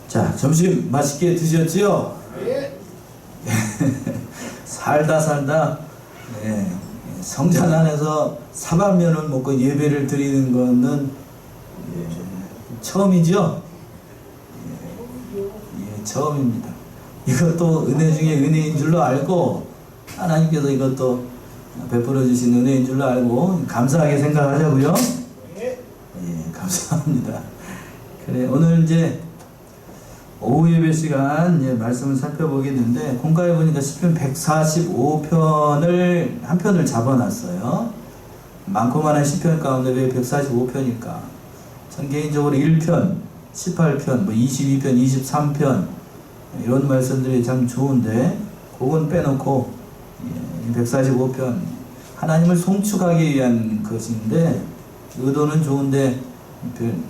자, 점심 맛있게 드셨지요? 예. 살다 네, 성전 안에서 사발면을 먹고 예배를 드리는 것은 처음이죠? 처음입니다. 이것도 은혜 중에 은혜인 줄로 알고 하나님께서 이것도 베풀어 주신 은혜인 줄로 알고 감사하게 생각하자고요. 예, 감사합니다. 그래, 오늘 이제 오후 예배 시간 말씀을 살펴보겠는데, 공과에 보니까 시편 145편을 한 편을 잡아놨어요. 많고 많은 시편 가운데 왜 145편일까? 전 개인적으로 1편, 18편, 뭐 22편, 23편 이런 말씀들이 참 좋은데, 그건 빼놓고 145편 하나님을 송축하기 위한 것인데, 의도는 좋은데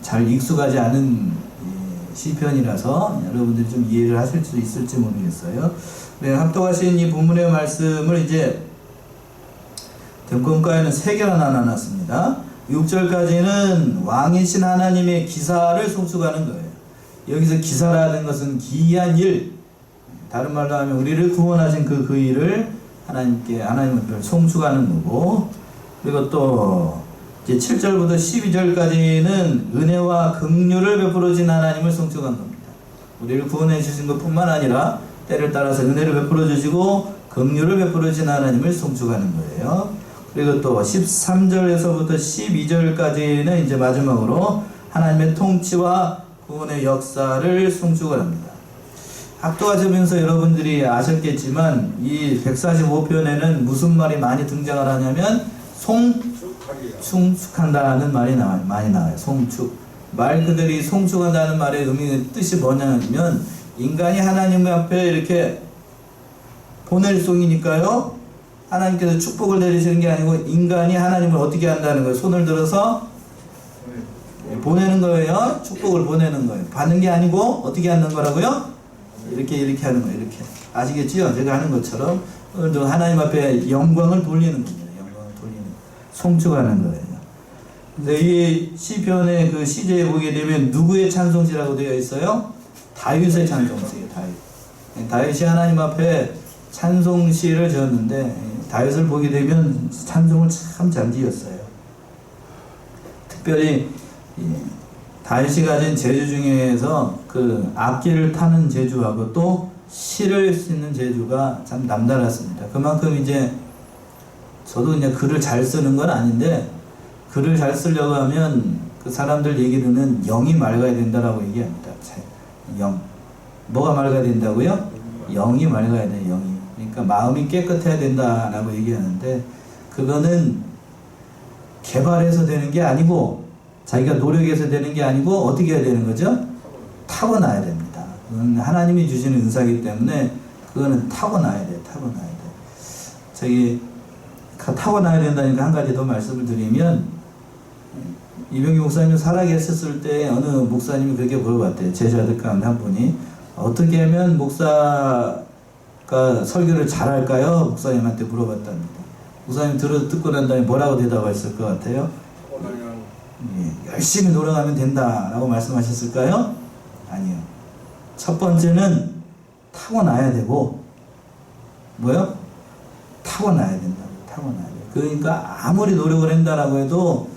잘 익숙하지 않은 시편이라서 여러분들이 좀 이해를 하실 수 있을지 모르겠어요. 네, 합독하신 이 본문의 말씀을 이제 됨권가에는 3개나 나눠놨습니다. 6절까지는 왕이신 하나님의 기사를 송축하는 거예요. 여기서 기사라는 것은 기이한 일, 다른 말로 하면 우리를 구원하신 그 일을 하나님을 송축하는 거고, 그리고 또 이제 7절부터 12절까지는 은혜와 긍휼을 베풀어 주신 하나님을 송축한 겁니다. 우리를 구원해 주신 것뿐만 아니라 때를 따라서 은혜를 베풀어 주시고 긍휼을 베풀어 주신 하나님을 송축하는 거예요. 그리고 또 13절에서부터 12절까지는 이제 마지막으로 하나님의 통치와 구원의 역사를 송축을 합니다. 합독하시면서 여러분들이 아셨겠지만 이 145편에는 무슨 말이 많이 등장을 하냐면 송축한다는 말이 많이 나와요. 송축. 말 그대로 송축한다는 말의 의미, 뜻이 뭐냐면, 인간이 하나님 앞에 이렇게 보낼 송이니까요. 하나님께서 축복을 내리시는 게 아니고, 인간이 하나님을 어떻게 한다는 거예요. 손을 들어서 보내는 거예요. 축복을 보내는 거예요. 받는 게 아니고, 어떻게 하는 거라고요? 이렇게 하는 거예요. 이렇게. 아시겠지요? 제가 하는 것처럼. 오늘도 하나님 앞에 영광을 돌리는 겁니다. 송축하는 거예요. 근데 이 시편의 그 시제에 보게 되면 누구의 찬송시라고 되어 있어요? 다윗의 찬송시예요. 다윗이 하나님 앞에 찬송시를 지었는데, 다윗을 보게 되면 찬송을 참 잘 지었어요. 특별히 다윗이 가진 재주 중에서 그 악기를 타는 재주하고 또 시를 쓰는 재주가 참 남달랐습니다. 그만큼 이제 저도 그냥 글을 잘 쓰는 건 아닌데, 글을 잘 쓰려고 하면 그 사람들 얘기로는 영이 맑아야 된다라고 얘기합니다. 영. 뭐가 맑아야 된다고요? 영이 맑아야 돼요, 영이. 그러니까 마음이 깨끗해야 된다라고 얘기하는데, 그거는 개발해서 되는 게 아니고, 자기가 노력해서 되는 게 아니고, 어떻게 해야 되는 거죠? 타고나야 됩니다. 그건 하나님이 주시는 은사이기 때문에, 그거는 타고나야 돼요, 타고나야 돼요. 타고나야 된다니까 한 가지 더 말씀을 드리면, 이병기 목사님 살아계셨을 때 어느 목사님이 그렇게 물어봤대요. 제자들 가운데 한 분이 어떻게 하면 목사가 설교를 잘할까요? 목사님한테 물어봤답니다. 목사님 듣고 난 다음에 뭐라고 대답하셨을 것 같아요? 열심히 노력하면 된다라고 말씀하셨을까요? 아니요. 첫 번째는 타고나야 되고, 뭐요? 타고나야 된다. 타고나야 돼. 그러니까 아무리 노력을 한다라고 해도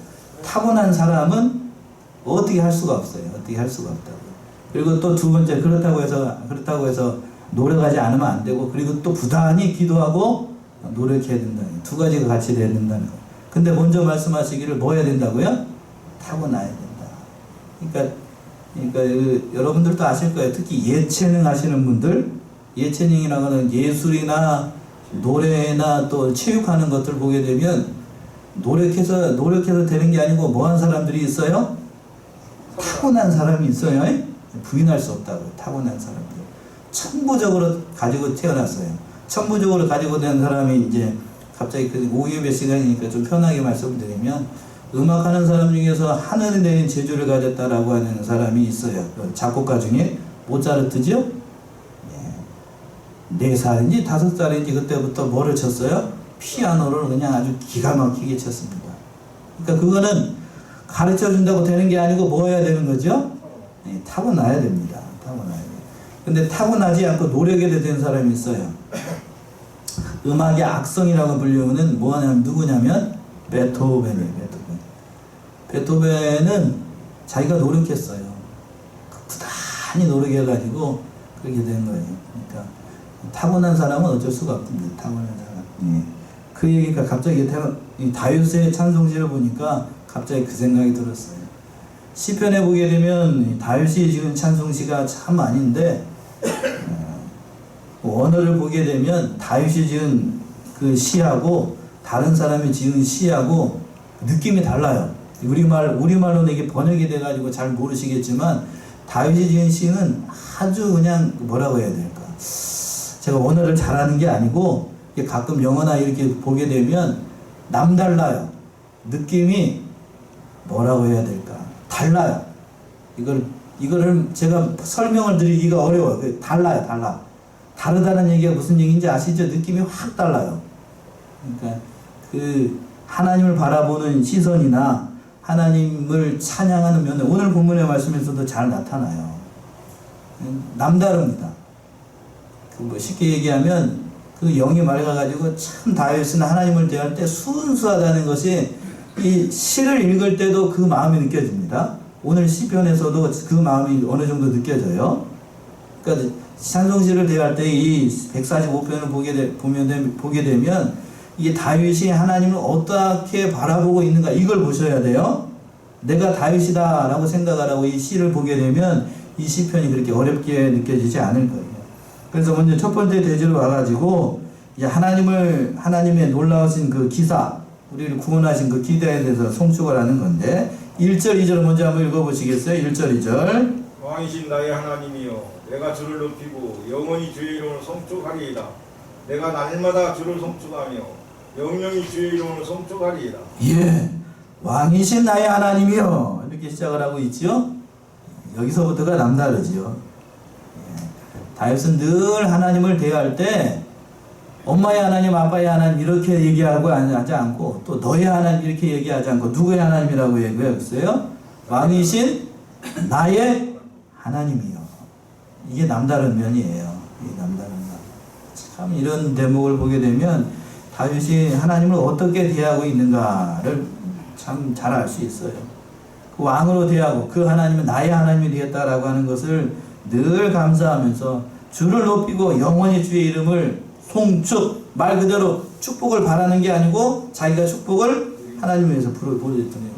타고난 사람은 어떻게 할 수가 없어요. 어떻게 할 수가 없다고. 그리고 또 두 번째, 그렇다고 해서 노력하지 않으면 안 되고, 그리고 또 부단히 기도하고 노력해야 된다는 거예요. 두 가지가 같이 돼야 된다는 거예요. 근데 먼저 말씀하시기를 뭐 해야 된다고요? 타고나야 된다. 그러니까 여러분들도 아실 거예요. 특히 예체능 하시는 분들, 예체능이라고 하는 예술이나 노래나 또 체육하는 것들 보게 되면 노력해서 되는 게 아니고 뭐 한 사람들이 있어요? 타고난 사람이 있어요. 부인할 수 없다고. 타고난 사람들. 천부적으로 가지고 태어났어요. 천부적으로 가지고 된 사람이 이제 갑자기 그 오후 예배 시간이니까 좀 편하게 말씀드리면, 음악하는 사람 중에서 하늘에 대한 재주를 가졌다라고 하는 사람이 있어요. 작곡가 중에 모차르트죠? 4살인지 5살인지 그때부터 뭐를 쳤어요? 피아노를 그냥 아주 기가 막히게 쳤습니다. 그러니까 그거는 가르쳐 준다고 되는 게 아니고 뭐 해야 되는 거죠? 타고나야 됩니다. 타고나야 돼. 근데 타고나지 않고 노력해도 된 사람이 있어요. 음악의 악성이라고 불리우는 뭐냐면 누구냐면 베토벤이에요. 베토벤은 자기가 노력했어요. 부단히 노력해가지고 그렇게 된 거예요. 그러니까 타고난 사람은 어쩔 수가 없습니다. 타고난 사람. 그 얘기가 갑자기 이 다윗의 찬송시를 보니까 갑자기 그 생각이 들었어요. 시편에 보게 되면 다윗이 지은 찬송시가 참 많은데 원어를 보게 되면 다윗이 지은 그 시하고 다른 사람이 지은 시하고 느낌이 달라요. 우리말로는 이게 번역이 돼가지고 잘 모르시겠지만 다윗이 지은 시는 아주 그냥 뭐라고 해야 될까? 제가 원어를 잘하는 게 아니고 가끔 영어나 이렇게 보게 되면 남달라요. 느낌이 뭐라고 해야 될까? 달라요. 이거를 제가 설명을 드리기가 어려워요. 달라요, 달라. 다르다는 얘기가 무슨 얘기인지 아시죠? 느낌이 확 달라요. 그러니까 그 하나님을 바라보는 시선이나 하나님을 찬양하는 면에 오늘 본문의 말씀에서도 잘 나타나요. 남다릅니다. 뭐 쉽게 얘기하면 그 영이 맑아가지고 참 다윗은 하나님을 대할 때 순수하다는 것이 이 시를 읽을 때도 그 마음이 느껴집니다. 오늘 시편에서도 그 마음이 어느 정도 느껴져요. 그러니까 찬송시를 대할 때 이 145편을 보게 되면 이게 다윗이 하나님을 어떻게 바라보고 있는가 이걸 보셔야 돼요. 내가 다윗이다 라고 생각하라고 이 시를 보게 되면 이 시편이 그렇게 어렵게 느껴지지 않을 거예요. 그래서 먼저 첫 번째 대지로 와가지고 이제 하나님의 놀라우신 그 기사, 우리를 구원하신 그 기대에 대해서 송축을 하는 건데 1절 2절 먼저 한번 읽어보시겠어요? 1절 2절 왕이신 나의 하나님이여 내가 주를 높이고 영원히 주의 이름을 송축하리이다. 내가 날마다 주를 송축하며 영영히 주의 이름을 송축하리이다. 예, 왕이신 나의 하나님이여 이렇게 시작을 하고 있지요. 여기서부터가 남다르지요. 예. 다윗은 늘 하나님을 대할 때 엄마의 하나님, 아빠의 하나님 이렇게 얘기하고 하지 않고 또 너의 하나님 이렇게 얘기하지 않고 누구의 하나님이라고 얘기했어요? 왕이신 나의 하나님이요. 이게 남다른 면이에요. 이게 남다른 면. 참 이런 대목을 보게 되면 다윗이 하나님을 어떻게 대하고 있는가를 참 잘 알 수 있어요. 그 왕으로 대하고 그 하나님은 나의 하나님이 되었다라고 하는 것을 늘 감사하면서 주를 높이고 영원히 주의 이름을 송축, 말 그대로 축복을 바라는 게 아니고 자기가 축복을 하나님 위해서 보여줬더니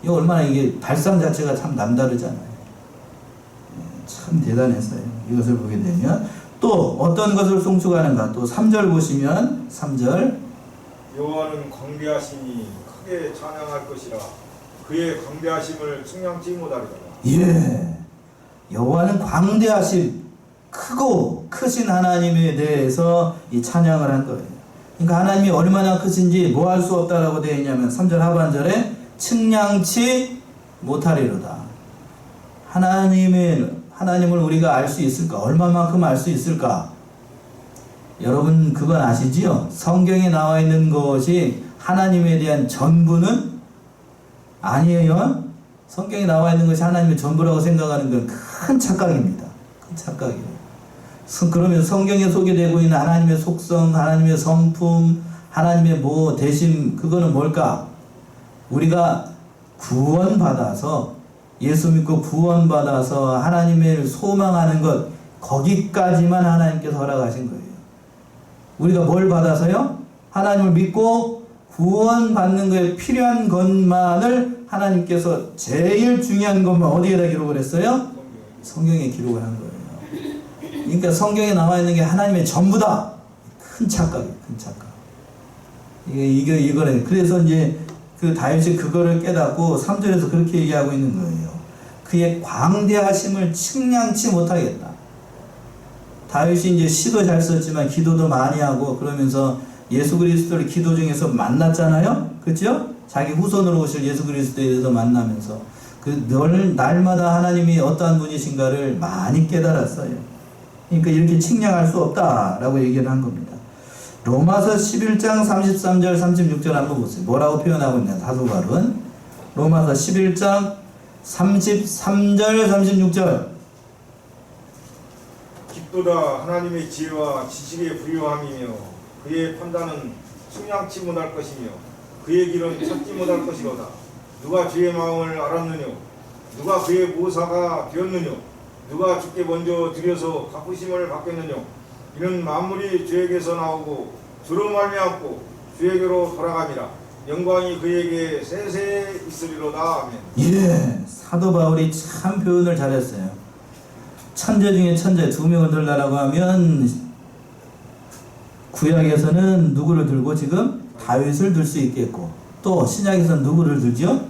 이거 얼마나 이게 발상 자체가 참 남다르잖아요. 참 대단했어요. 이것을 보게 되면 또 어떤 것을 송축하는가 또 3절 보시면 3절 여호와는 광대하시니 크게 찬양할 것이라 그의 광대하심을 측량치 못하리라. 예, 여호와는 광대하심 크고 크신 하나님에 대해서 이 찬양을 한 거예요. 그러니까 하나님이 얼마나 크신지 뭐 할 수 없다라고 되어 있냐면 3절 하반절에 측량치 못하리로다. 하나님을 우리가 알 수 있을까? 얼마만큼 알 수 있을까? 여러분 그건 아시지요? 성경에 나와 있는 것이 하나님에 대한 전부는 아니에요. 성경에 나와 있는 것이 하나님의 전부라고 생각하는 건 큰 착각입니다. 큰 착각이에요. 그러면 성경에 소개되고 있는 하나님의 속성, 하나님의 성품, 하나님의 뭐 대심 그거는 뭘까? 우리가 구원받아서 예수 믿고 구원받아서 하나님을 소망하는 것 거기까지만 하나님께서 허락하신 거예요. 우리가 뭘 받아서요? 하나님을 믿고 구원받는 것에 필요한 것만을 하나님께서 제일 중요한 것만 어디에다 기록을 했어요? 성경에 기록을 한 거예요. 그러니까 성경에 나와 있는 게 하나님의 전부다. 큰 착각이에요. 큰 착각. 이거는 그래서 이제 그 다윗이 그거를 깨닫고 3절에서 그렇게 얘기하고 있는 거예요. 그의 광대하심을 측량치 못하겠다. 다윗이 이제 시도 잘 썼지만 기도도 많이 하고 그러면서 예수 그리스도를 기도 중에서 만났잖아요. 그렇죠? 자기 후손으로 오실 예수 그리스도에 대해서 만나면서 날마다 하나님이 어떠한 분이신가를 많이 깨달았어요. 그러니까 이렇게 측량할 수 없다라고 얘기를 한 겁니다. 로마서 11장 33절 36절 한번 보세요. 뭐라고 표현하고 있냐 사도 바울은 로마서 11장 33절 36절 깊도다 하나님의 지혜와 지식의 부유함이며 그의 판단은 측량치 못할 것이며 그의 길은 찾지 못할 것이로다. 누가 주의 마음을 알았느뇨? 누가 그의 모사가 되었느뇨? 누가 주께 먼저 드려서 갚으심을 받겠느뇨? 이는 만물이 주에게서 나오고 주로 말미암고 주에게로 돌아갑니다. 영광이 그에게 세세 있으리로다. 아멘. 예, 사도 바울이 참 표현을 잘했어요. 천재 중에 천재 두 명을 들라라고 하면 구약에서는 누구를 들고 지금 다윗을 들 수 있겠고, 또 신약에서는 누구를 들죠?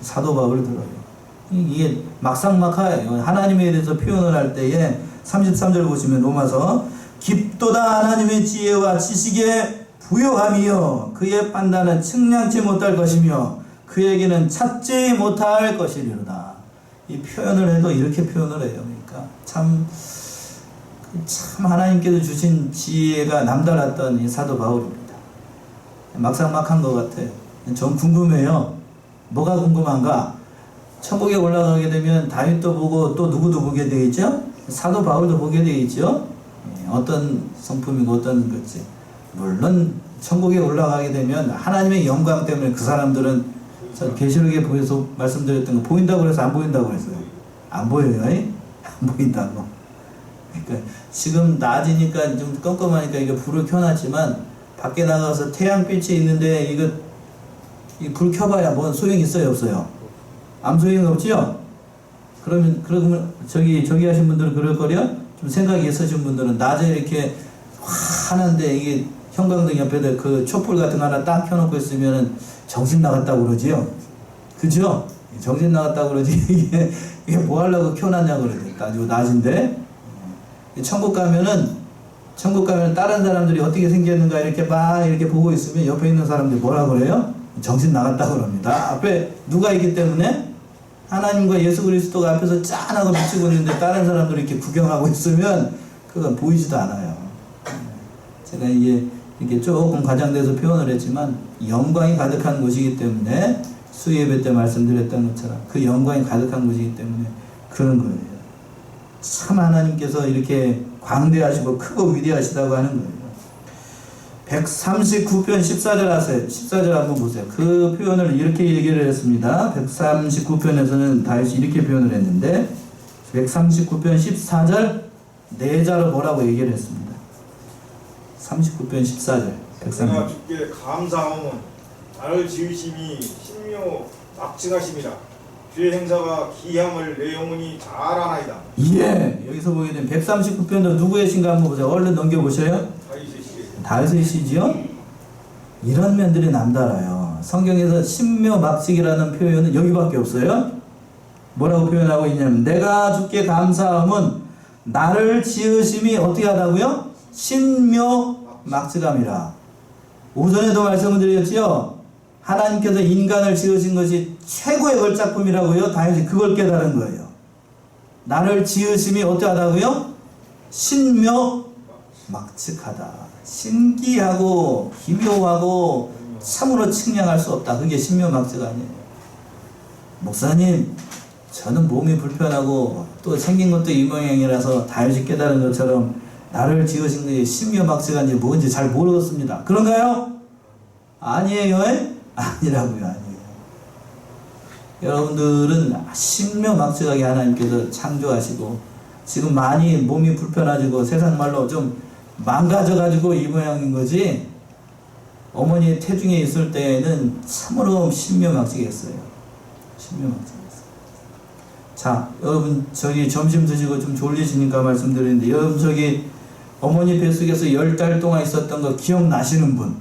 사도 바울을 들어요. 이게 막상막하예요. 하나님에 대해서 표현을 할 때에 33절 보시면 로마서 깊도다 하나님의 지혜와 지식의 부요함이요 그의 판단은 측량치 못할 것이며 그에게는 찾지 못할 것이리로다. 이 표현을 해도 이렇게 표현을 해요. 그러니까 참 하나님께서 주신 지혜가 남달랐던 이 사도 바울입니다. 막상막한 것 같아요. 전 궁금해요. 뭐가 궁금한가? 천국에 올라가게 되면 다윗도 보고 또 누구도 보게 되겠죠? 사도 바울도 보게 되겠죠? 어떤 성품이고 어떤 것지. 물론 천국에 올라가게 되면 하나님의 영광 때문에 그 사람들은 계시록에 보여서 말씀드렸던 거 보인다고 그래서 안 보인다고 그랬어요. 안 보여요. 안 보인다고. 그러니까 지금 낮이니까 좀 껌껌하니까 이거 불을 켜놨지만 밖에 나가서 태양빛이 있는데 이 불 켜봐야 뭔 소용이 있어요, 없어요? 아무 소용이 없지요? 그러면 저기 하신 분들은 그럴 거려? 좀 생각이 있으신 분들은 낮에 이렇게 환한데 이게 형광등 옆에다 그 촛불 같은 거 하나 딱 켜놓고 있으면은 정신 나갔다고 그러지요? 그죠? 정신 나갔다고 그러지. 이게 뭐 하려고 켜놨냐고 그러지. 아주 낮인데. 천국 가면은 다른 사람들이 어떻게 생겼는가 이렇게 보고 있으면 옆에 있는 사람들이 뭐라 그래요? 정신 나갔다고 그럽니다. 앞에 누가 있기 때문에 하나님과 예수 그리스도가 앞에서 짠하고 비치고 있는데 다른 사람들이 이렇게 구경하고 있으면 그건 보이지도 않아요. 제가 이게 조금 과장돼서 표현을 했지만 영광이 가득한 곳이기 때문에 수예배 때 말씀드렸던 것처럼 그 영광이 가득한 곳이기 때문에 그런 거예요. 참 하나님께서 이렇게 광대하시고 크고 위대하시다고 하는 거예요. 139편 14절 하세요. 14절 한번 보세요. 그 표현을 이렇게 얘기를 했습니다. 139편에서는 다윗이 이렇게 표현을 했는데 139편 14절 내자로 뭐라고 얘기를 했습니다. 39편 14절. 내가 주께 감사하오니 나를 지으심이 신묘 납치가심이라 주의 행사가 기함을 내 영혼이 잘 아나이다. 예, 여기서 보게 되면 139편도 누구의 신가 한번 보세요. 얼른 넘겨보셔요. 다윗의 시지요? 이런 면들이 남달라요. 성경에서 신묘막직이라는 표현은 여기밖에 없어요. 뭐라고 표현하고 있냐면 내가 주께 감사함은 나를 지으심이 어떻게 하다고요? 신묘막직함이라. 오전에도 말씀을 드렸지요. 하나님께서 인간을 지으신 것이 최고의 걸작품이라고요. 다윗이 그걸 깨달은 거예요. 나를 지으심이 어떻게 하다고요? 신묘막측하다. 신기하고 기묘하고 참으로 측량할 수 없다. 그게 신묘막측 아니에요. 목사님, 저는 몸이 불편하고 또 생긴 것도 이 모양이라서 다윗이 깨달은 것처럼 나를 지으신 것이 신묘막측한지 뭔지 잘 모르겠습니다. 그런가요? 아니에요. 아니라고요. 아니에요. 여러분들은 신묘막측하게 하나님께서 창조하시고 지금 많이 몸이 불편해지고 세상 말로 좀 망가져가지고 이 모양인 거지, 어머니 태중에 있을 때에는 참으로 신묘막측했어요. 신묘막측했어요. 자, 여러분 저기 점심 드시고 좀 졸리시니까 말씀드리는데, 여러분 저기 어머니 뱃속에서 10달 동안 있었던 거 기억나시는 분?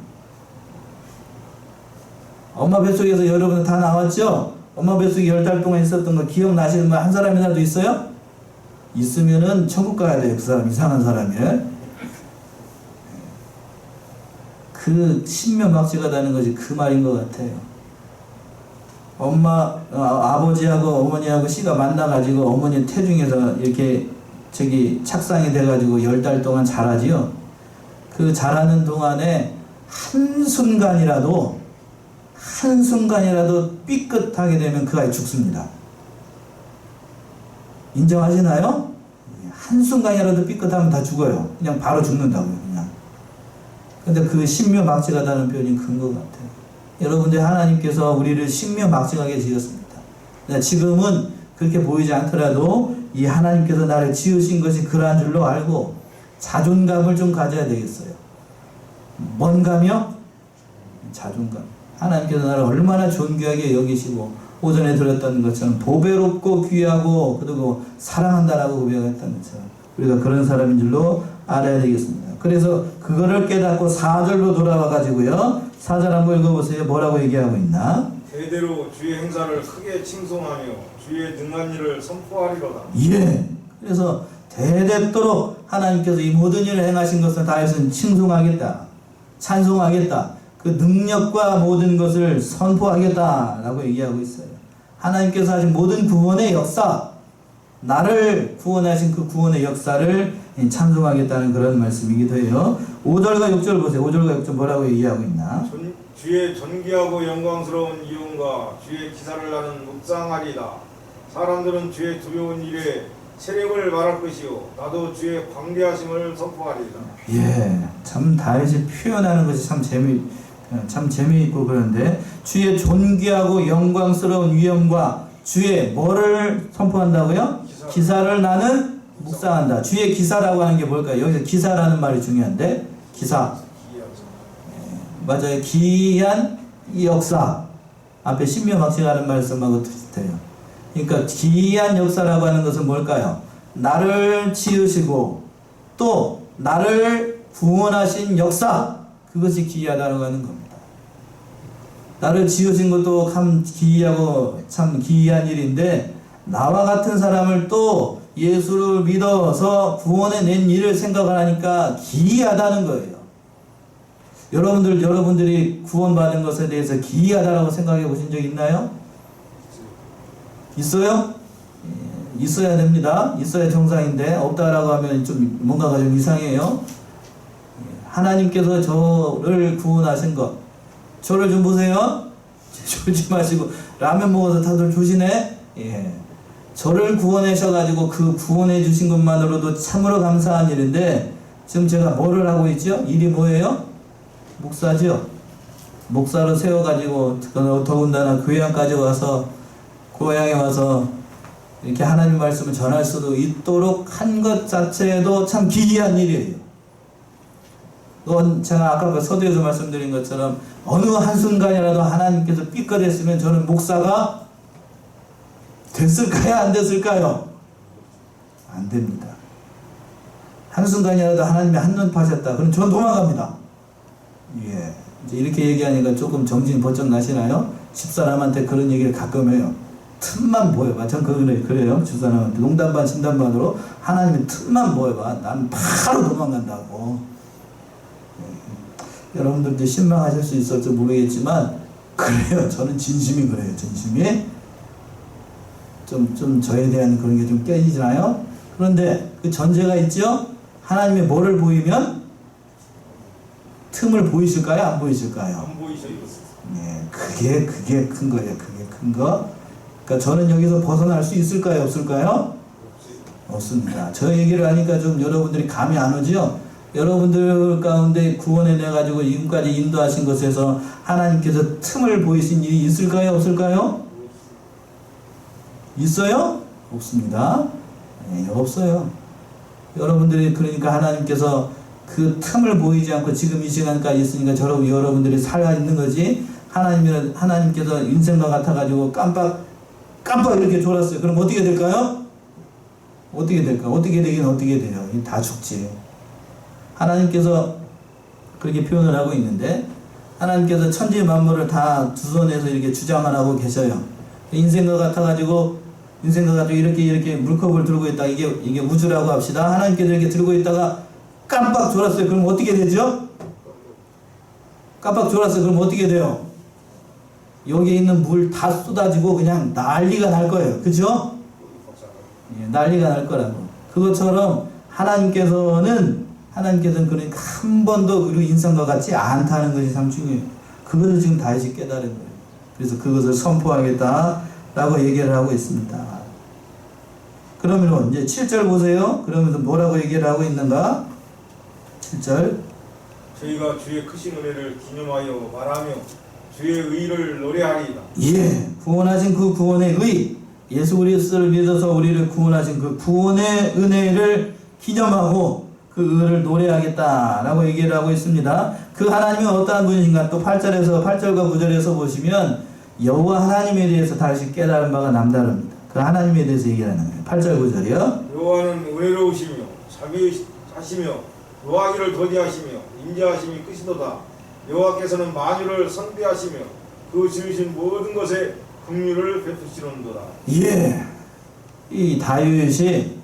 엄마 뱃속에서 여러분 다 나왔죠? 엄마 뱃속에 10달 동안 있었던 거 기억나시는 분 한 사람이라도 있어요? 있으면은 천국 가야 돼요. 그 사람 이상한 사람이에요. 그 신묘막측하다는 것이 그 말인 것 같아요. 아버지하고 어머니하고 씨가 만나가지고 어머니 태중에서 이렇게 착상이 돼가지고 10달 동안 자라지요. 그 자라는 동안에 한순간이라도 삐끗하게 되면 그 아이 죽습니다. 인정하시나요? 한순간이라도 삐끗하면 다 죽어요. 그냥 바로 죽는다고요, 그냥. 근데 그 신묘막측하다는 표현이 큰 것 같아요. 여러분들 하나님께서 우리를 신묘막측하게 지었습니다. 지금은 그렇게 보이지 않더라도 이 하나님께서 나를 지으신 것이 그러한 줄로 알고 자존감을 좀 가져야 되겠어요. 뭔가며? 자존감. 하나님께서 나를 얼마나 존귀하게 여기시고 오전에 들었던 것처럼 보배롭고 귀하고 그리고 사랑한다라고 고백했던 것처럼 우리가 그런 사람인 줄로 알아야 되겠습니다. 그래서 그거를 깨닫고 4절로 돌아와 가지고요. 4절 한번 읽어보세요. 뭐라고 얘기하고 있나? 대대로 주의 행사를 크게 칭송하며 주의 능한 일을 선포하리로다. 예. 그래서 대대토록 하나님께서 이 모든 일을 행하신 것을 다해서 칭송하겠다. 찬송하겠다. 그 능력과 모든 것을 선포하겠다라고 얘기하고 있어요. 하나님께서 하신 모든 구원의 역사, 나를 구원하신 그 구원의 역사를 찬송하겠다는 그런 말씀이기도 해요. 5절과 6절 보세요. 5절과 6절 뭐라고 얘기하고 있나? 주의 존귀하고 영광스러운 이용과 주의 기사를 나는 묵상하리다. 사람들은 주의 두려운 일에 세력을 말할 것이요 나도 주의 광대하심을 선포하리다. 예, 참 다윗이 표현하는 것이 참 재미있고 그런데 주의 존귀하고 영광스러운 위엄과 주의 뭐를 선포한다고요? 기사를 나는 묵상한다. 주의 기사라고 하는 게 뭘까요? 여기서 기사라는 말이 중요한데 기사. 맞아요. 기이한 이 역사. 앞에 신묘막측하는 말씀하고 비슷해요. 그러니까 기이한 역사라고 하는 것은 뭘까요? 나를 지으시고 또 나를 구원하신 역사. 그것이 기이하다고 하는 겁니다. 나를 지으신 것도 참 기이하고 참 기이한 일인데 나와 같은 사람을 또 예수를 믿어서 구원해 낸 일을 생각하니까 기이하다는 거예요. 여러분들이 구원받은 것에 대해서 기이하다라고 생각해 보신 적 있나요? 있어요? 예, 있어야 됩니다. 있어야 정상인데 없다라고 하면 좀 뭔가가 좀 이상해요. 하나님께서 저를 구원하신 것, 저를 좀 보세요. 졸지 마시고 라면 먹어서 다들 조시네. 예, 저를 구원하셔가지고 그 구원해 주신 것만으로도 참으로 감사한 일인데 지금 제가 뭐를 하고 있죠? 일이 뭐예요? 목사죠. 목사로 세워가지고 더군다나 교회까지 와서 고향에 와서 이렇게 하나님 말씀을 전할 수도 있도록 한 것 자체도 참 기이한 일이에요. 그건 제가 아까 서두에서 말씀드린 것처럼 어느 한순간이라도 하나님께서 삐끗했으면 저는 목사가 됐을까요? 안 됐을까요? 안 됩니다. 한순간이라도 하나님이 한눈 파셨다. 그럼 저는 도망갑니다. 예. 이제 이렇게 얘기하니까 조금 정신 번쩍 나시나요? 집사람한테 그런 얘기를 가끔 해요. 틈만 보여봐. 전 그래요. 집사람한테 농담 반 진담 반으로 하나님이 틈만 보여봐. 난 바로 도망간다고. 여러분들도 실망하실 수 있을지 모르겠지만 그래요. 저는 진심이 그래요. 진심이 좀 저에 대한 그런 게 좀 깨지잖아요. 그런데 그 전제가 있죠. 하나님이 뭐를 보이면 틈을 보이실까요? 안 보이실까요? 안 보이셔 이거. 네, 그게 큰 거예요. 그게 큰 거. 그러니까 저는 여기서 벗어날 수 있을까요? 없을까요? 없습니다. 저 얘기를 하니까 좀 여러분들이 감이 안 오죠? 여러분들 가운데 구원해 내가지고 지금까지 인도하신 것에서 하나님께서 틈을 보이신 일이 있을까요? 없을까요? 있어요? 없습니다. 네, 없어요. 여러분들이 그러니까 하나님께서 그 틈을 보이지 않고 지금 이 시간까지 있으니까 여러분들이 살아있는 거지. 하나님께서 인생과 같아가지고 깜빡 이렇게 졸았어요. 그럼 어떻게 될까요? 어떻게 될까? 어떻게 되긴 어떻게 돼요? 다 죽지. 하나님께서 그렇게 표현을 하고 있는데 하나님께서 천지 만물을 다 두 손에서 이렇게 주장을 하고 계셔요. 인생과 같아가지고 이렇게 물컵을 들고 있다. 이게 우주라고 합시다. 하나님께서 이렇게 들고 있다가 깜빡 졸았어요. 그럼 어떻게 되죠? 깜빡 졸았어요. 그럼 어떻게 돼요? 여기 있는 물 다 쏟아지고 그냥 난리가 날 거예요. 그죠? 예, 난리가 날 거라고. 그것처럼 하나님께서는 그러니까 한 번도 우리 인생과 같지 않다는 것이 참 중요해요. 그것을 지금 다시 깨달은 거예요. 그래서 그것을 선포하겠다라고 얘기를 하고 있습니다. 그러면 이제 7절 보세요. 그러면 뭐라고 얘기를 하고 있는가? 7절. 저희가 주의 크신 은혜를 기념하여 말하며 주의 의를 노래하리이다. 예, 구원하신 그 구원의 의, 예수 그리스도를 믿어서 우리를 구원하신 그 구원의 은혜를 기념하고 그 의를 노래하겠다라고 얘기를 하고 있습니다. 그 하나님은 어떠한 분이신가? 또 8절에서 8절과 9절에서 보시면 여호와 하나님에 대해서 다시 깨달은 바가 남다릅니다. 그 하나님에 대해서 얘기하는 거예요. 8절 9절이요. 여호와는 은혜로우시며 자비하시며 노하기를 더디하시며 인자하심이 크시도다. 여호와께서는 만유를 선대하시며 그 지으신 모든 것에 긍휼을 베푸시는도다. 예, 이 다윗이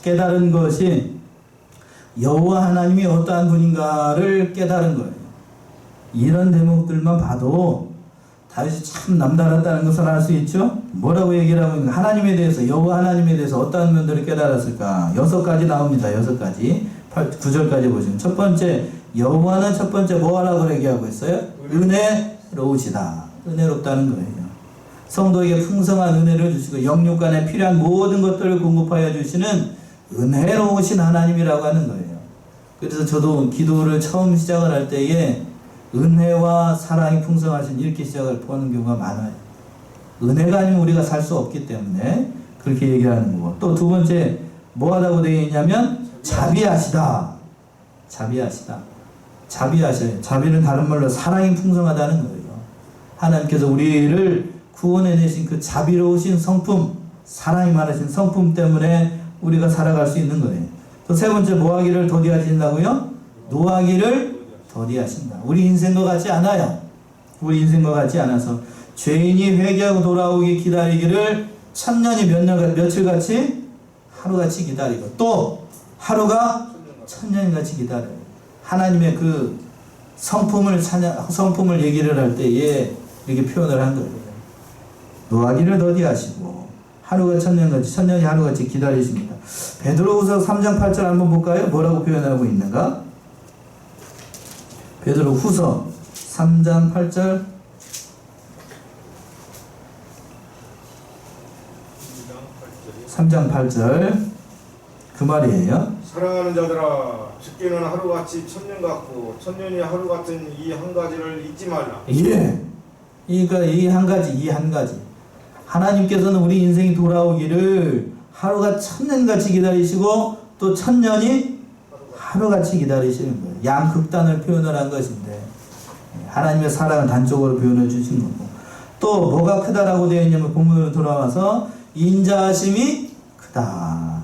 깨달은 것이 여호와 하나님이 어떠한 분인가를 깨달은 거예요. 이런 대목들만 봐도 다윗이 참 남달랐다는 것을 알 수 있죠. 뭐라고 얘기를 하고 있는가? 하나님에 대해서, 여호와 하나님에 대해서 어떠한 면들을 깨달았을까? 6가지 나옵니다. 6가지. 9절까지 보시면 첫 번째, 여호와는 첫 번째 뭐하라고 얘기하고 있어요? 은혜로우시다. 은혜롭다는 거예요. 성도에게 풍성한 은혜를 주시고 영육간에 필요한 모든 것들을 공급하여 주시는 은혜로우신 하나님이라고 하는 거예요. 그래서 저도 기도를 처음 시작을 할 때에 은혜와 사랑이 풍성하신 이렇게 시작을 하는 경우가 많아요. 은혜가 아니면 우리가 살 수 없기 때문에 그렇게 얘기하는 거고, 또 두 번째 뭐 하다고 되어 있냐면 자비하시다. 자비하시다. 자비하셔요. 자비는 다른 말로 사랑이 풍성하다는 거예요. 하나님께서 우리를 구원해내신 그 자비로우신 성품, 사랑이 많으신 성품 때문에 우리가 살아갈 수 있는 거예요. 또 세 번째 뭐 하기를 더디하신다고요? 노하기를 더디하신다. 우리 인생과 같지 않아요. 우리 인생과 같지 않아서 죄인이 회개하고 돌아오기 기다리기를 천년이 며칠같이 하루같이 기다리고, 또 하루가 천년같이 기다려요. 하나님의 그 성품을 얘기를 할 때에 이렇게 표현을 한 거예요. 노하기를 더디하시고 하루가 천년같이, 천년이 하루같이 기다리십니다. 베드로후서 3장 8절 한번 볼까요? 뭐라고 표현하고 있는가? 베드로후서 3장 8절. 3장 8절 그 말이에요. 사랑하는 자들아, 주께는 하루같이 천년 같고 천년이 하루 같은 이 한 가지를 잊지 말라. 예. 그러니까 이 한 가지. 하나님께서는 우리 인생이 돌아오기를 하루가 천년같이 기다리시고 또 천년이 하루같이 기다리시는 거예요. 양극단을 표현을 한 것인데 하나님의 사랑은 단적으로 표현해 주신 거고, 또 뭐가 크다라고 되어 있냐면 본문으로 돌아와서 인자하심이 크다.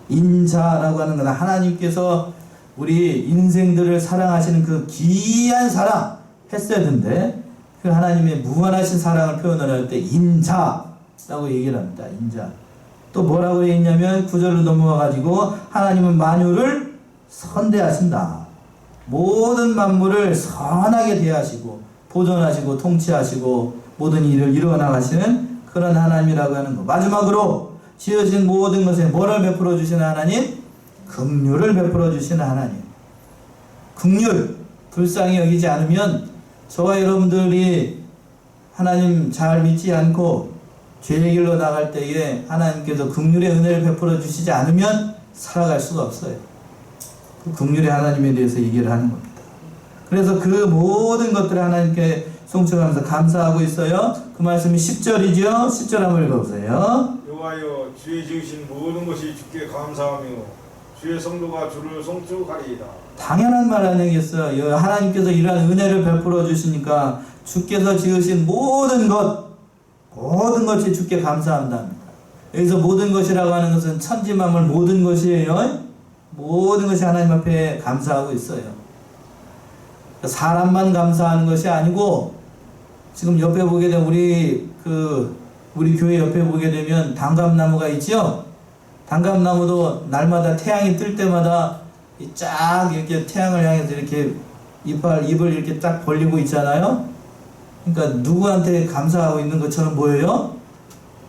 인자라고 하는 건 하나님께서 우리 인생들을 사랑하시는 그 귀한 사랑 했어야 되는데 그 하나님의 무한하신 사랑을 표현을 할 때 인자라고 얘기를 합니다. 인자. 또 뭐라고 되어 있냐면 9절로 넘어가 가지고 하나님은 만유를 선대하신다. 모든 만물을 선하게 대하시고 보존하시고 통치하시고 모든 일을 이루어나가시는 그런 하나님이라고 하는 거. 마지막으로 지으신 모든 것에 뭐를 베풀어 주시는 하나님? 긍휼을 베풀어 주시는 하나님. 긍휼, 불쌍히 여기지 않으면 저와 여러분들이 하나님 잘 믿지 않고 죄의 길로 나갈 때에 하나님께서 긍휼의 은혜를 베풀어 주시지 않으면 살아갈 수가 없어요. 그 긍휼의 하나님에 대해서 얘기를 하는 겁니다. 그래서 그 모든 것들을 하나님께 송축하면서 감사하고 있어요. 그 말씀이 10절이죠. 10절 한번 읽어보세요. 여호와여, 주의 지으신 모든 것이 주께 감사하며 주의 성도가 주를 송축하리이다. 당연한 말 아니겠어요. 하나님께서 이러한 은혜를 베풀어 주시니까 주께서 지으신 모든 것이 주께 감사한답니다. 여기서 모든 것이라고 하는 것은 천지 만물 모든 것이에요. 모든 것이 하나님 앞에 감사하고 있어요. 사람만 감사하는 것이 아니고, 지금 옆에 보게 되면 우리 교회 옆에 보게 되면 단감나무가 있죠. 단감나무도 날마다 태양이 뜰 때마다 쫙 이렇게 태양을 향해서 이렇게 잎을 이렇게 딱 벌리고 있잖아요. 그러니까 누구한테 감사하고 있는 것처럼 보여요?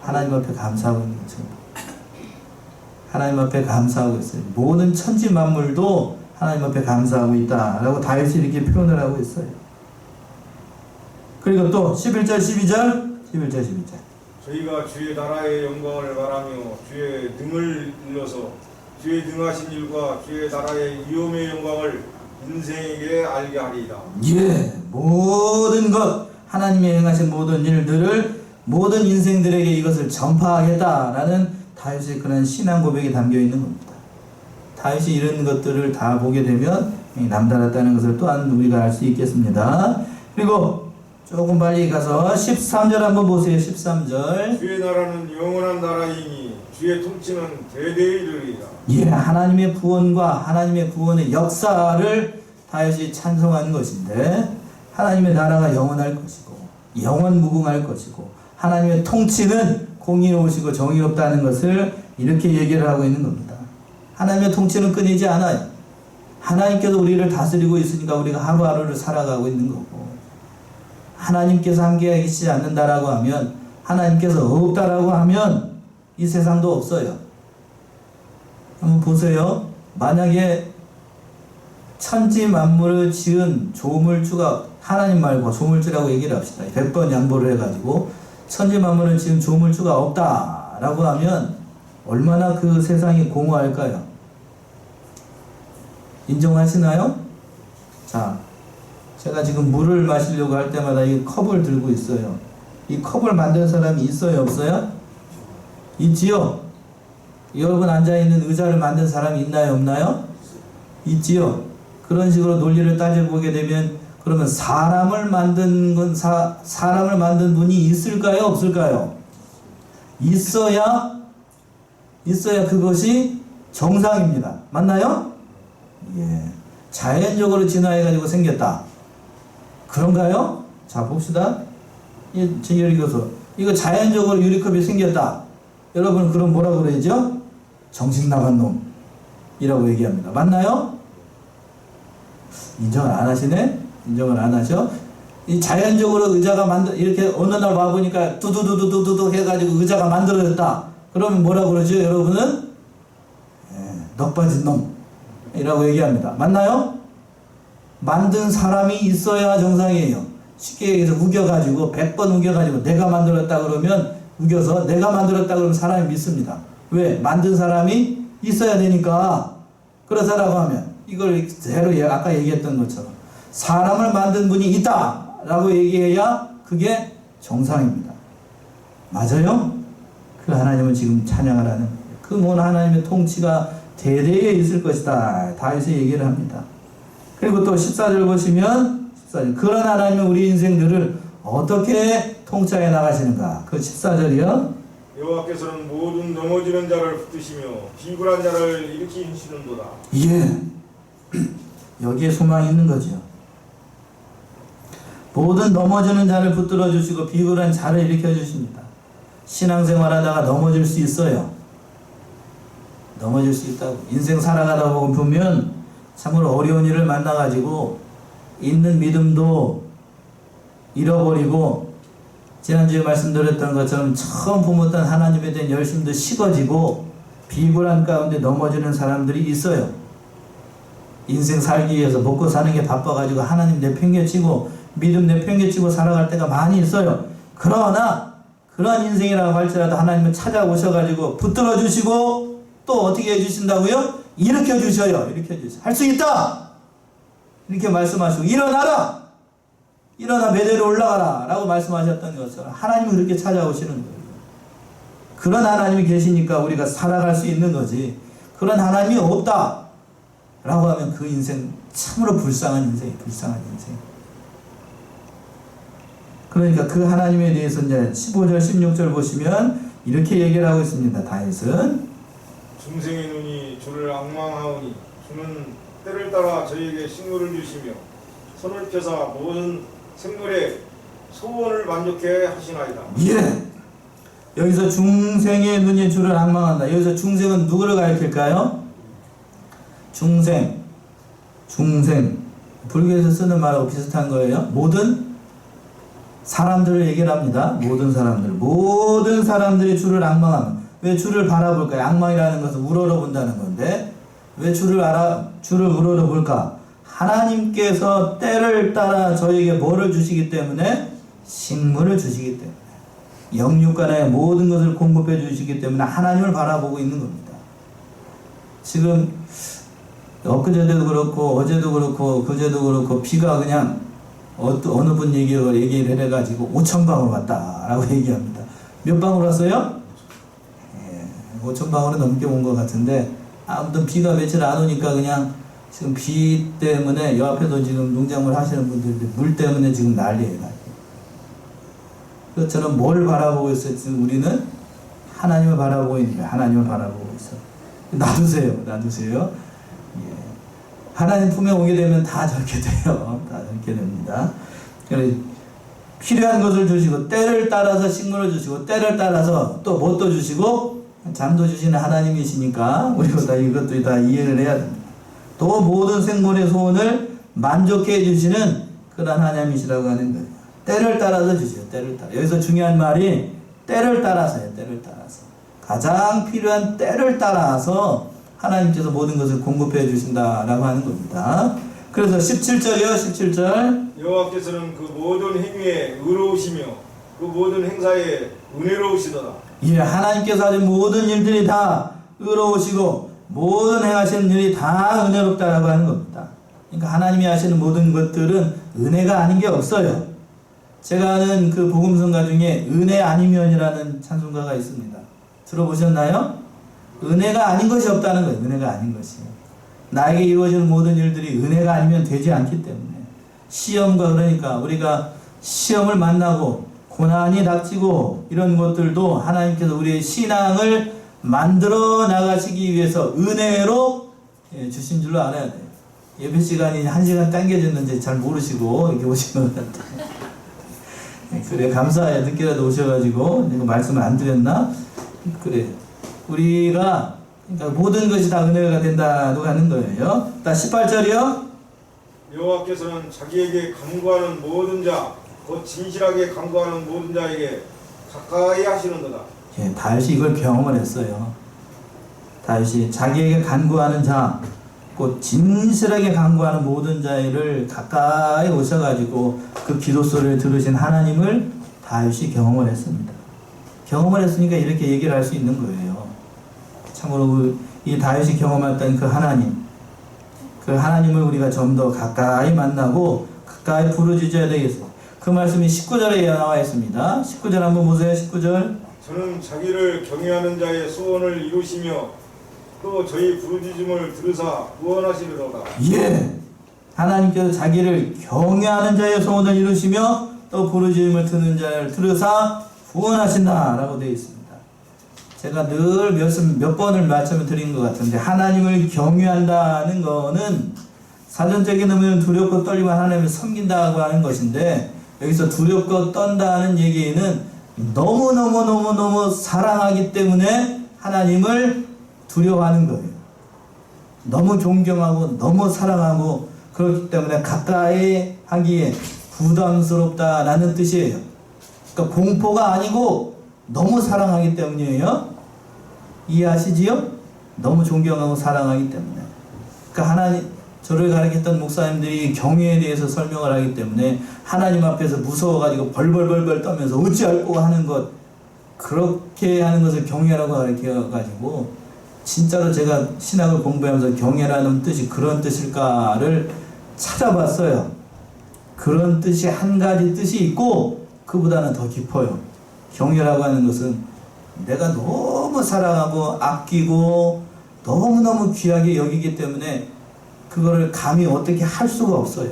하나님 앞에 감사하고 있는 것처럼. 하나님 앞에 감사하고 있어요. 모든 천지 만물도 하나님 앞에 감사하고 있다라고 다윗이 이렇게 표현을 하고 있어요. 그리고 또 11절 12절 저희가 주의 나라의 영광을 말하며 주의 등을 일러서 주의 등하신 일과 주의 나라의 위엄의 영광을 인생에게 알게 하리이다. 예, 모든 것 하나님의 행하신 모든 일들을 모든 인생들에게 이것을 전파하겠다라는 다윗의 그런 신앙 고백이 담겨 있는 겁니다. 다윗이 이런 것들을 다 보게 되면 남달랐다는 것을 또한 우리가 알 수 있겠습니다. 그리고 조금 빨리 가서 13절 한번 보세요. 13절. 주의 나라는 영원한 나라이니 주의 통치는 대대에 이르리이다. 예, 하나님의 구원과 하나님의 구원의 역사를 다윗이 찬송하는 것인데, 하나님의 나라가 영원할 것이고 영원무궁할 것이고 하나님의 통치는 공의로우시고 정의롭다는 것을 이렇게 얘기를 하고 있는 겁니다. 하나님의 통치는 끊이지 않아요. 하나님께서 우리를 다스리고 있으니까 우리가 하루하루를 살아가고 있는 거고, 하나님께서 함께 계시지 않는다라고 하면, 하나님께서 없다라고 하면 이 세상도 없어요. 한번 보세요. 만약에 천지 만물을 지은 조물주가, 하나님 말고 조물주라고 얘기를 합시다. 100번 양보를 해가지고 천지 만물을 지은 조물주가 없다라고 하면 얼마나 그 세상이 공허할까요? 인정하시나요? 자, 제가 지금 물을 마시려고 할 때마다 이 컵을 들고 있어요. 이 컵을 만든 사람이 있어요, 없어요? 있지요? 여러분 앉아있는 의자를 만든 사람이 있나요, 없나요? 있지요? 그런 식으로 논리를 따져보게 되면, 그러면 사람을 만든 건 사람을 만든 분이 있을까요, 없을까요? 있어야 그것이 정상입니다. 맞나요? 예. 자연적으로 진화해가지고 생겼다. 그런가요? 자, 봅시다. 예를 들어서 이거 자연적으로 유리컵이 생겼다. 여러분, 그럼 뭐라 그러죠? 정신 나간 놈이라고 얘기합니다. 맞나요? 인정을 안 하시네? 인정을 안 하셔? 이 자연적으로 의자가 이렇게 어느 날 와보니까 두두두두두두 해가지고 의자가 만들어졌다. 그러면 뭐라 그러죠, 여러분은? 넋 빠진 놈이라고 얘기합니다. 맞나요? 만든 사람이 있어야 정상이에요. 쉽게 얘기해서 우겨가지고 100번 우겨가지고 내가 만들었다 그러면, 우겨서 내가 만들었다 그러면 사람이 믿습니다. 왜? 만든 사람이 있어야 되니까. 그렇다라고 하면 이걸 그대로 아까 얘기했던 것처럼 사람을 만든 분이 있다 라고 얘기해야 그게 정상입니다. 맞아요? 그 하나님은 지금 찬양하라는, 그 먼 하나님의 통치가 대대에 있을 것이다, 다윗이 얘기를 합니다. 그리고 또 14절 보시면, 14절, 그런 하나님은 우리 인생들을 어떻게 통치해 나가시는가. 그 14절이요. 여호와께서는 모든 넘어지는 자를 붙드시며 비굴한 자를 일으키시는도다. 예. 여기에 소망이 있는 거죠. 모든 넘어지는 자를 붙들어 주시고 비굴한 자를 일으켜 주십니다. 신앙생활 하다가 넘어질 수 있어요. 넘어질 수 있다고. 인생 살아가다 보면 참으로 어려운 일을 만나가지고 있는 믿음도 잃어버리고, 지난주에 말씀드렸던 것처럼 처음 품었던 하나님에 대한 열심도 식어지고 비굴한 가운데 넘어지는 사람들이 있어요. 인생 살기 위해서 먹고 사는 게 바빠가지고 하나님 내팽개치고 믿음 내팽개치고 살아갈 때가 많이 있어요. 그러나 그런 인생이라고 할지라도 하나님은 찾아오셔가지고 붙들어 주시고 또 어떻게 해주신다고요? 일으켜 주셔요. 일으켜 주셔요. 할 수 있다! 이렇게 말씀하시고, 일어나라! 일어나 매대로 올라가라! 라고 말씀하셨던 것처럼 하나님은 그렇게 찾아오시는 거예요. 그런 하나님이 계시니까 우리가 살아갈 수 있는 거지, 그런 하나님이 없다! 라고 하면 그 인생 참으로 불쌍한 인생이에요. 불쌍한 인생. 그러니까 그 하나님에 대해서 이제 15절 16절 보시면 이렇게 얘기를 하고 있습니다. 다윗은 중생의 눈이 주를 앙망하오니 주는 때를 따라 저희에게 식물을 주시며 손을 펴사 모든 생물의 소원을 만족해 하시나이다. 예. 여기서 중생의 눈이 주를 앙망한다. 여기서 중생은 누구를 가리킬까요? 중생. 불교에서 쓰는 말하고 비슷한 거예요. 모든 사람들을 얘기를 합니다. 모든 사람들이 주를 앙망하면, 왜 주를 바라볼까요? 앙망이라는 것은 우러러본다는 건데, 왜 주를 우러러볼까? 하나님께서 때를 따라 저에게 뭐를 주시기 때문에? 식물을 주시기 때문에. 영육간의 모든 것을 공급해 주시기 때문에 하나님을 바라보고 있는 겁니다. 지금 엊그제도 그렇고 어제도 그렇고 그제도 그렇고 비가 그냥 어느 분 얘기를 해가지고 5,000방울 왔다라고 얘기합니다. 몇 방울 왔어요? 5,000방울은 넘게 온 것 같은데 아무튼 비가 며칠 안 오니까 그냥 지금 비 때문에 요 앞에도 지금 농작물 하시는 분들 물 때문에 지금 난리예요. 그것처럼 뭘 바라보고 있어요? 지금 우리는 하나님을 바라보고 있는 거예요. 하나님을 바라보고 있어. 놔두세요. 예. 하나님 품에 오게 되면 다 저렇게 돼요. 다 저렇게 됩니다. 그래서 필요한 것을 주시고 때를 따라서 식물을 주시고 때를 따라서 또 뭣도 주시고 잠도 주시는 하나님이시니까 우리가 이것도 다 이해를 해야 됩니다. 또 모든 생물의 소원을 만족해 해주시는 그런 하나님이시라고 하는 거예요. 때를 따라서 주세요. 때를 따라. 여기서 중요한 말이 때를 따라서요. 때를 따라서. 가장 필요한 때를 따라서 하나님께서 모든 것을 공급해 주신다라고 하는 겁니다. 그래서 17절이요. 17절. 여호와께서는 그 모든 행위에 의로우시며 그 모든 행사에 은혜로우시도다. 예, 하나님께서 하신 모든 일들이 다 의로우시고 모든 행하시는 일이 다 은혜롭다라고 하는 겁니다. 그러니까 하나님이 하시는 모든 것들은 은혜가 아닌 게 없어요. 제가 아는 그 복음성가 중에 은혜 아니면이라는 찬송가가 있습니다. 들어보셨나요? 은혜가 아닌 것이 없다는 거예요. 은혜가 아닌 것이. 나에게 이루어지는 모든 일들이 은혜가 아니면 되지 않기 때문에 시험과 그러니까 우리가 시험을 만나고 고난이 닥치고 이런 것들도 하나님께서 우리의 신앙을 만들어 나가시기 위해서 은혜로 주신 줄로 알아야 돼요. 예배 시간이 1시간 당겨졌는지 잘 모르시고 이렇게 오시는 것 같아요. 그래, 감사해요. 늦게라도 오셔가지고 이거 말씀을 안 드렸나? 그래, 우리가 그러니까 모든 것이 다 은혜가 된다고 하는 거예요. 18절이요. 여호와께서는 자기에게 간구하는 모든 자, 곧 진실하게 간구하는 모든 자에게 가까이 하시는도다. 예, 다윗이 이걸 경험을 했어요. 다윗이 자기에게 간구하는 자, 곧 진실하게 간구하는 모든 자를 가까이 오셔가지고 그 기도 소리를 들으신 하나님을 다윗이 경험을 했습니다. 경험을 했으니까 이렇게 얘기를 할 수 있는 거예요. 참으로 이 다윗이 경험했던 그 하나님을 우리가 좀 더 가까이 만나고 가까이 부르짖어야 되겠어요. 그 말씀이 19절에 나와 있습니다. 19절 한번 보세요. 19절. 저는 자기를 경외하는 자의 소원을 이루시며 또 저희 부르짖음을 들으사 구원하시리로다. 예, 하나님께서 자기를 경외하는 자의 소원을 이루시며 또 부르짖음을 듣는 자를 들으사 구원하신다라고 되어 있습니다. 제가 늘 몇 번을 말씀을 드린 것 같은데 하나님을 경외한다는 거는 사전적인 의미는 두렵고 떨리고 하나님을 섬긴다고 하는 것인데 여기서 두렵고 떤다는 얘기는 너무 사랑하기 때문에 하나님을 두려워하는 거예요. 너무 존경하고 너무 사랑하고 그렇기 때문에 가까이 하기에 부담스럽다라는 뜻이에요. 그러니까 공포가 아니고 너무 사랑하기 때문이에요. 이해하시지요? 너무 존경하고 사랑하기 때문에. 그러니까 하나님, 저를 가르쳤던 목사님들이 경외에 대해서 설명을 하기 때문에 하나님 앞에서 무서워가지고 벌벌 떨면서 어찌할꼬 하는 것, 그렇게 하는 것을 경외라고 가르쳐가지고 진짜로 제가 신학을 공부하면서 경외라는 뜻이 그런 뜻일까를 찾아봤어요. 그런 뜻이 한 가지 뜻이 있고 그보다는 더 깊어요. 경외라고 하는 것은 내가 너무 사랑하고 아끼고 너무너무 귀하게 여기기 때문에 그거를 감히 어떻게 할 수가 없어요.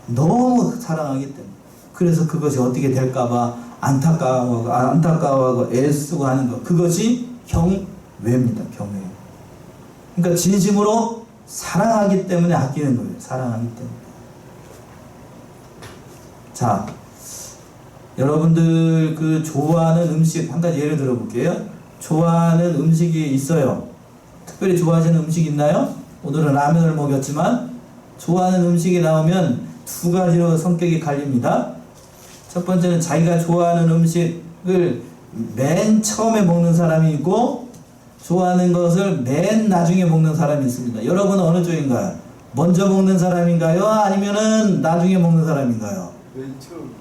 너무 사랑하기 때문에. 그래서 그것이 어떻게 될까봐 안타까워하고 애쓰고 하는 것. 그것이 경외입니다. 경외. 그러니까 진심으로 사랑하기 때문에 아끼는 거예요. 사랑하기 때문에. 자, 여러분들 그 좋아하는 음식 한 가지 예를 들어 볼게요. 좋아하는 음식이 있어요. 특별히 좋아하시는 음식 있나요? 오늘은 라면을 먹였지만 좋아하는 음식이 나오면 두 가지로 성격이 갈립니다. 첫 번째는 자기가 좋아하는 음식을 맨 처음에 먹는 사람이 있고 좋아하는 것을 맨 나중에 먹는 사람이 있습니다. 여러분은 어느 쪽인가요? 먼저 먹는 사람인가요? 아니면은 나중에 먹는 사람인가요? 맨 처음.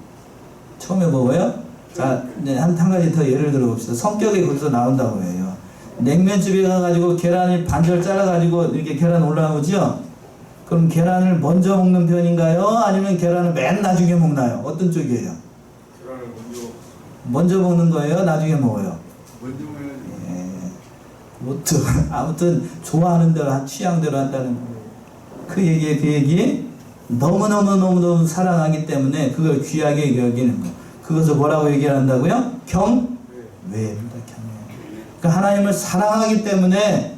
처음에 먹어요? 자, 네, 한 가지 더 예를 들어 봅시다. 성격이 거기서 나온다고 해요. 냉면집에 가가지고 계란을 반절 잘라가지고 이렇게 계란 올라오죠? 그럼 계란을 먼저 먹는 편인가요? 아니면 계란을 맨 나중에 먹나요? 어떤 쪽이에요? 계란을 먼저 먹는 거예요? 나중에 먹어요? 먼저 먹어야지. 예. 아무튼 좋아하는 대로 취향대로 한다는 거예요. 그 얘기 너무너무 사랑하기 때문에 그걸 귀하게 여기는 거. 그것을 뭐라고 얘기를 한다고요? 경외입니다. 경외. 그러니까 하나님을 사랑하기 때문에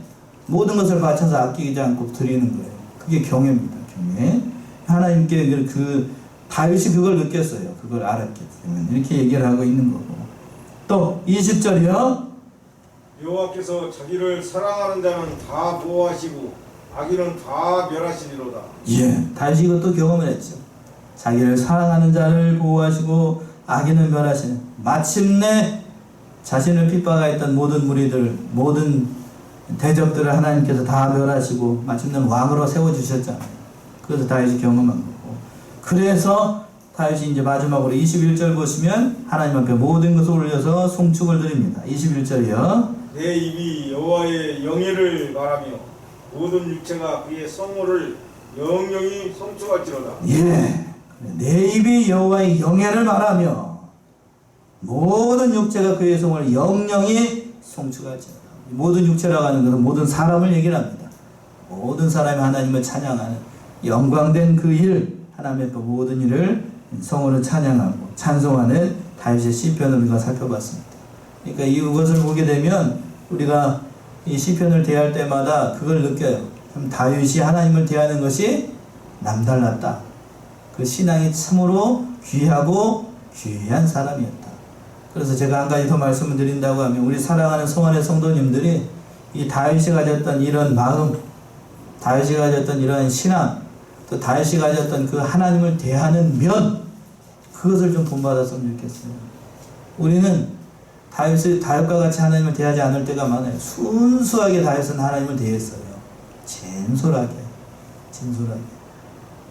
모든 것을 바쳐서 아끼지 않고 드리는 거예요. 그게 경외입니다. 경외. 하나님께 다윗이 그걸 느꼈어요. 그걸 알았기 때문에 이렇게 얘기를 하고 있는 거고. 또 20절이요. 여호와께서 자기를 사랑하는 자는 다 보호하시고 악인은 다 멸하시리로다. 예, 다윗이 이것도 경험을 했죠. 자기를 사랑하는 자를 보호하시고 악인을 멸하시는, 마침내 자신을 핍박하였던 모든 무리들, 모든 대적들을 하나님께서 다 멸하시고 마침내 왕으로 세워주셨잖아요. 그래서 다윗이 경험한 거고. 그래서 다윗이 이제 마지막으로 21절 보시면 하나님 앞에 모든 것을 올려서 송축을 드립니다. 21절이요. 내 입이 여호와의 영예를 말하며 모든 육체가 그의 성호를 영영히 송축할지로다. 예, 내 입이 여호와의 영예를 말하며 모든 육체가 그의 성을 영영히 송축할지로다. 모든 육체라고 하는 것은 모든 사람을 얘기를 합니다. 모든 사람이 하나님을 찬양하는 영광된 그 일, 하나님의 그 모든 일을 성으로 찬양하고 찬송하는 다윗의 시편을 우리가 살펴봤습니다. 그러니까 이것을 보게 되면 우리가 이 시편을 대할 때마다 그걸 느껴요. 다윗이 하나님을 대하는 것이 남달랐다. 그 신앙이 참으로 귀하고 귀한 사람이었다. 그래서 제가 한 가지 더 말씀을 드린다고 하면 우리 사랑하는 성안의 성도님들이 이 다윗이 가졌던 이런 마음, 다윗이 가졌던 이러한 신앙, 또 다윗이 가졌던 그 하나님을 대하는 면, 그것을 좀 본받았으면 좋겠어요. 우리는 다윗과 같이 하나님을 대하지 않을 때가 많아요. 순수하게 다윗은 하나님을 대했어요. 진솔하게.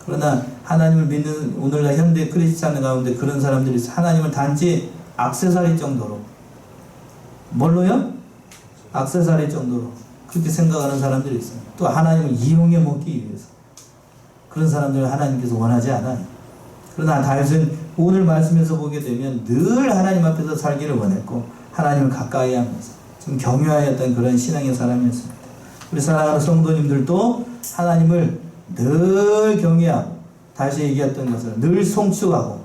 그러나 하나님을 믿는 오늘날 현대 크리스찬 가운데 그런 사람들이 있어요. 하나님을 단지 액세서리 정도로, 뭘로요? 액세서리 정도로 그렇게 생각하는 사람들이 있어요. 또 하나님을 이용해 먹기 위해서. 그런 사람들을 하나님께서 원하지 않아요. 그러나 다윗은 오늘 말씀에서 보게 되면 늘 하나님 앞에서 살기를 원했고 하나님을 가까이 하면서 좀 경외하였던 그런 신앙의 사람이었습니다. 우리 사랑하는 성도님들도 하나님을 늘 경외하고 다시 얘기했던 것을 늘 송축하고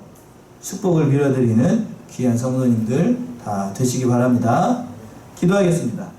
축복을 빌어드리는 귀한 성도님들 다 되시기 바랍니다. 기도하겠습니다.